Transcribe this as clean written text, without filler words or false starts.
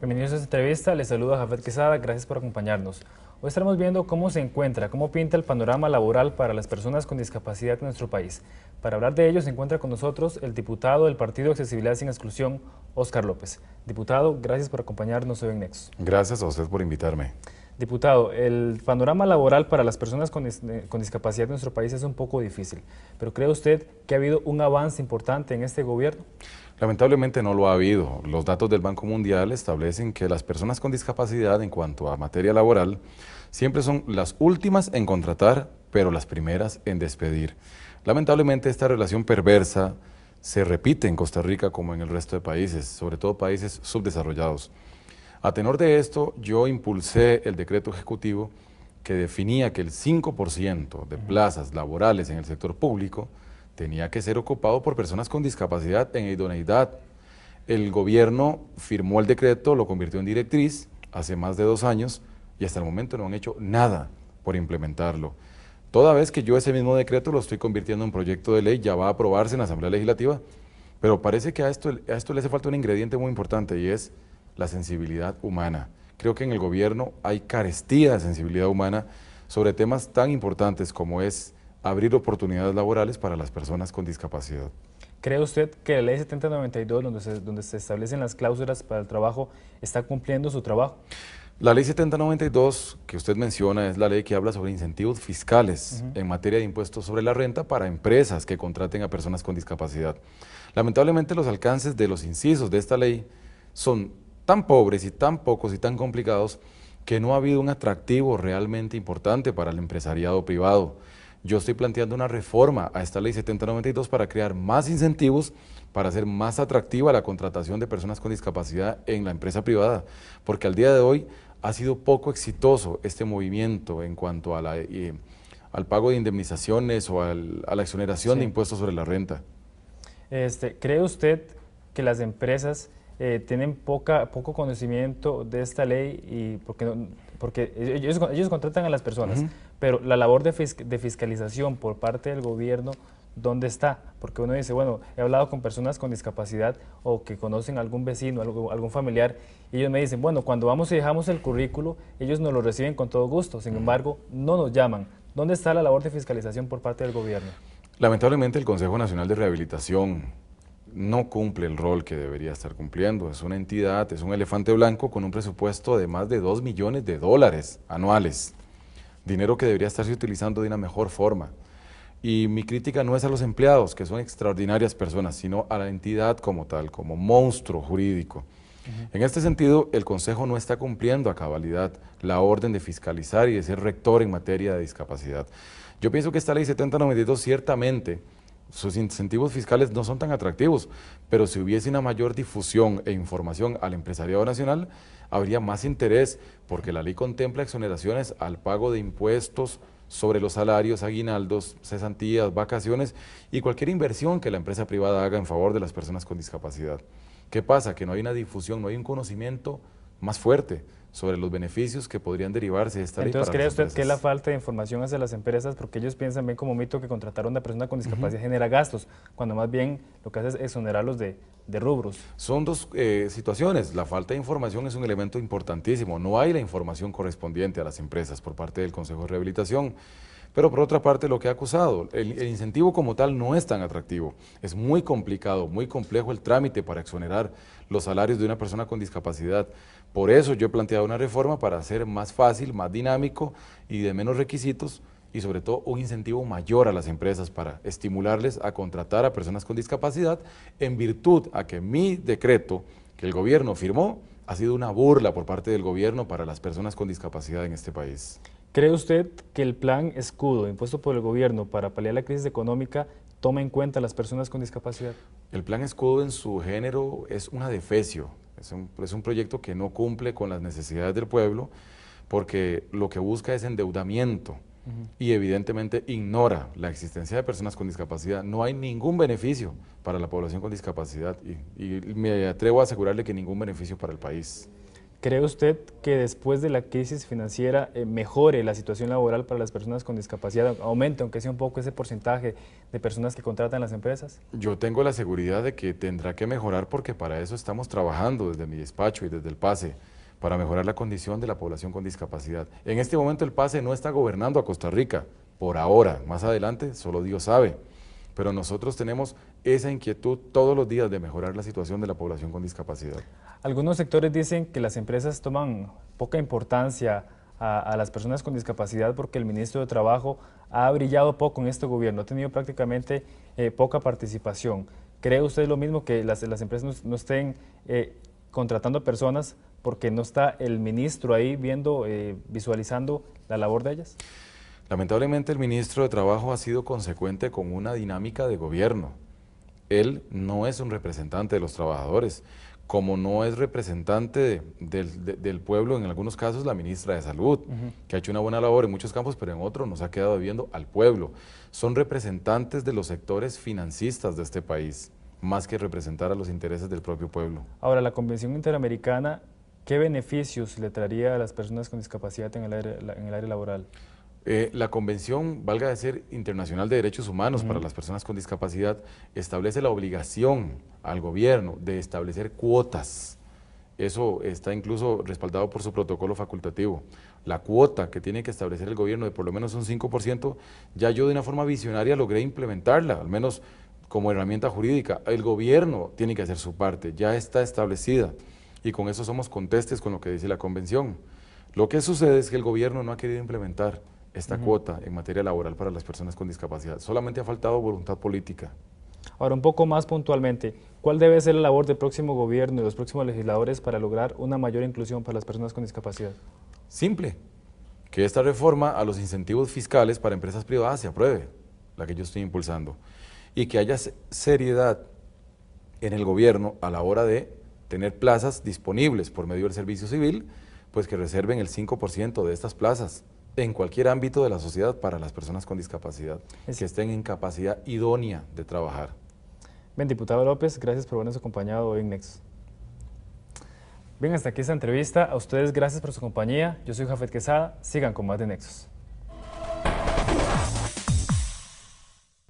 Bienvenidos a esta entrevista, les saluda Jafet Quesada, gracias por acompañarnos. Hoy estaremos viendo cómo se encuentra, cómo pinta el panorama laboral para las personas con discapacidad en nuestro país. Para hablar de ello se encuentra con nosotros el diputado del Partido Accesibilidad Sin Exclusión, Óscar López. Diputado, gracias por acompañarnos hoy en Nexos. Gracias a usted por invitarme. Diputado, el panorama laboral para las personas con discapacidad en nuestro país es un poco difícil, pero ¿cree usted que ha habido un avance importante en este gobierno? Lamentablemente no lo ha habido. Los datos del Banco Mundial establecen que las personas con discapacidad en cuanto a materia laboral siempre son las últimas en contratar, pero las primeras en despedir. Lamentablemente esta relación perversa se repite en Costa Rica como en el resto de países, sobre todo países subdesarrollados. A tenor de esto, yo impulsé el decreto ejecutivo que definía que el 5% de plazas laborales en el sector público tenía que ser ocupado por personas con discapacidad en idoneidad. El gobierno firmó el decreto, lo convirtió en directriz hace más de 2 años y hasta el momento no han hecho nada por implementarlo. Toda vez que yo ese mismo decreto lo estoy convirtiendo en proyecto de ley, ya va a aprobarse en la Asamblea Legislativa, pero parece que a esto le hace falta un ingrediente muy importante y es la sensibilidad humana. Creo que en el gobierno hay carestía de sensibilidad humana sobre temas tan importantes como es abrir oportunidades laborales para las personas con discapacidad. ¿Cree usted que la ley 7092, donde se establecen las cláusulas para el trabajo, está cumpliendo su trabajo? La ley 7092 que usted menciona es la ley que habla sobre incentivos fiscales en materia de impuestos sobre la renta para empresas que contraten a personas con discapacidad. Lamentablemente los alcances de los incisos de esta ley son tan pobres y tan pocos y tan complicados que no ha habido un atractivo realmente importante para el empresariado privado. Yo estoy planteando una reforma a esta ley 7092 para crear más incentivos, para hacer más atractiva la contratación de personas con discapacidad en la empresa privada, porque al día de hoy ha sido poco exitoso este movimiento en cuanto a al pago de indemnizaciones o a la exoneración de impuestos sobre la renta. ¿Cree usted que las empresas tienen poco conocimiento de esta ley y porque ellos contratan a las personas, pero la labor de fiscalización por parte del gobierno, ¿dónde está? Porque uno dice, bueno, he hablado con personas con discapacidad o que conocen a algún vecino, algún familiar, y ellos me dicen, bueno, cuando vamos y dejamos el currículo, ellos nos lo reciben con todo gusto, sin embargo, no nos llaman. ¿Dónde está la labor de fiscalización por parte del gobierno? Lamentablemente el Consejo Nacional de Rehabilitación no cumple el rol que debería estar cumpliendo. Es una entidad, es un elefante blanco con un presupuesto de más de $2 millones anuales, dinero que debería estarse utilizando de una mejor forma. Y mi crítica no es a los empleados, que son extraordinarias personas, sino a la entidad como tal, como monstruo jurídico. En este sentido, el Consejo no está cumpliendo a cabalidad la orden de fiscalizar y de ser rector en materia de discapacidad. Yo pienso que esta ley 7092 ciertamente sus incentivos fiscales no son tan atractivos, pero si hubiese una mayor difusión e información al empresariado nacional, habría más interés, porque la ley contempla exoneraciones al pago de impuestos sobre los salarios, aguinaldos, cesantías, vacaciones y cualquier inversión que la empresa privada haga en favor de las personas con discapacidad. ¿Qué pasa? Que no hay una difusión, no hay un conocimiento más fuerte sobre los beneficios que podrían derivarse de esta ley. Entonces, ¿cree usted que la falta de información hacia las empresas, porque ellos piensan bien como mito que contratar a una persona con discapacidad genera gastos, cuando más bien lo que hace es exonerarlos de rubros? Son dos situaciones. La falta de información es un elemento importantísimo. No hay la información correspondiente a las empresas por parte del Consejo de Rehabilitación. Pero por otra parte, lo que ha acusado, el incentivo como tal no es tan atractivo. Es muy complicado, muy complejo el trámite para exonerar los salarios de una persona con discapacidad. Por eso yo he planteado una reforma para hacer más fácil, más dinámico y de menos requisitos y sobre todo un incentivo mayor a las empresas para estimularles a contratar a personas con discapacidad en virtud a que mi decreto que el gobierno firmó ha sido una burla por parte del gobierno para las personas con discapacidad en este país. ¿Cree usted que el plan escudo impuesto por el gobierno para paliar la crisis económica toma en cuenta a las personas con discapacidad? El plan escudo en su género es un adefesio, es un proyecto que no cumple con las necesidades del pueblo porque lo que busca es endeudamiento y evidentemente ignora la existencia de personas con discapacidad. No hay ningún beneficio para la población con discapacidad y me atrevo a asegurarle que ningún beneficio para el país. ¿Cree usted que después de la crisis financiera mejore la situación laboral para las personas con discapacidad, aumente aunque sea un poco ese porcentaje de personas que contratan las empresas? Yo tengo la seguridad de que tendrá que mejorar porque para eso estamos trabajando desde mi despacho y desde el PASE, para mejorar la condición de la población con discapacidad. En este momento el PASE no está gobernando a Costa Rica, por ahora, más adelante solo Dios sabe, pero nosotros tenemos esa inquietud todos los días de mejorar la situación de la población con discapacidad. Algunos sectores dicen que las empresas toman poca importancia a las personas con discapacidad porque el ministro de Trabajo ha brillado poco en este gobierno, ha tenido prácticamente poca participación. ¿Cree usted lo mismo, que las empresas no estén contratando personas porque no está el ministro ahí viendo, visualizando la labor de ellas? Lamentablemente el ministro de Trabajo ha sido consecuente con una dinámica de gobierno. Él no es un representante de los trabajadores, como no es representante del pueblo, en algunos casos la ministra de Salud, que ha hecho una buena labor en muchos campos, pero en otros nos ha quedado debiendo al pueblo. Son representantes de los sectores financistas de este país, más que representar a los intereses del propio pueblo. Ahora, la Convención Interamericana, ¿qué beneficios le traería a las personas con discapacidad en el área laboral? La Convención, valga decir, Internacional de Derechos Humanos para las personas con discapacidad, establece la obligación al gobierno de establecer cuotas. Eso está incluso respaldado por su protocolo facultativo. La cuota que tiene que establecer el gobierno de por lo menos un 5%, ya yo de una forma visionaria logré implementarla, al menos como herramienta jurídica. El gobierno tiene que hacer su parte, ya está establecida, y con eso somos contestes con lo que dice la Convención. Lo que sucede es que el gobierno no ha querido implementar esta cuota en materia laboral para las personas con discapacidad. Solamente ha faltado voluntad política. Ahora, un poco más puntualmente, ¿cuál debe ser la labor del próximo gobierno y los próximos legisladores para lograr una mayor inclusión para las personas con discapacidad? Simple, que esta reforma a los incentivos fiscales para empresas privadas se apruebe, la que yo estoy impulsando, y que haya seriedad en el gobierno a la hora de tener plazas disponibles por medio del servicio civil, pues que reserven el 5% de estas plazas en cualquier ámbito de la sociedad para las personas con discapacidad, que estén en capacidad idónea de trabajar. Bien, diputado López, gracias por habernos acompañado hoy en Nexos. Bien, hasta aquí esta entrevista. A ustedes gracias por su compañía. Yo soy Jafet Quesada. Sigan con más de Nexos.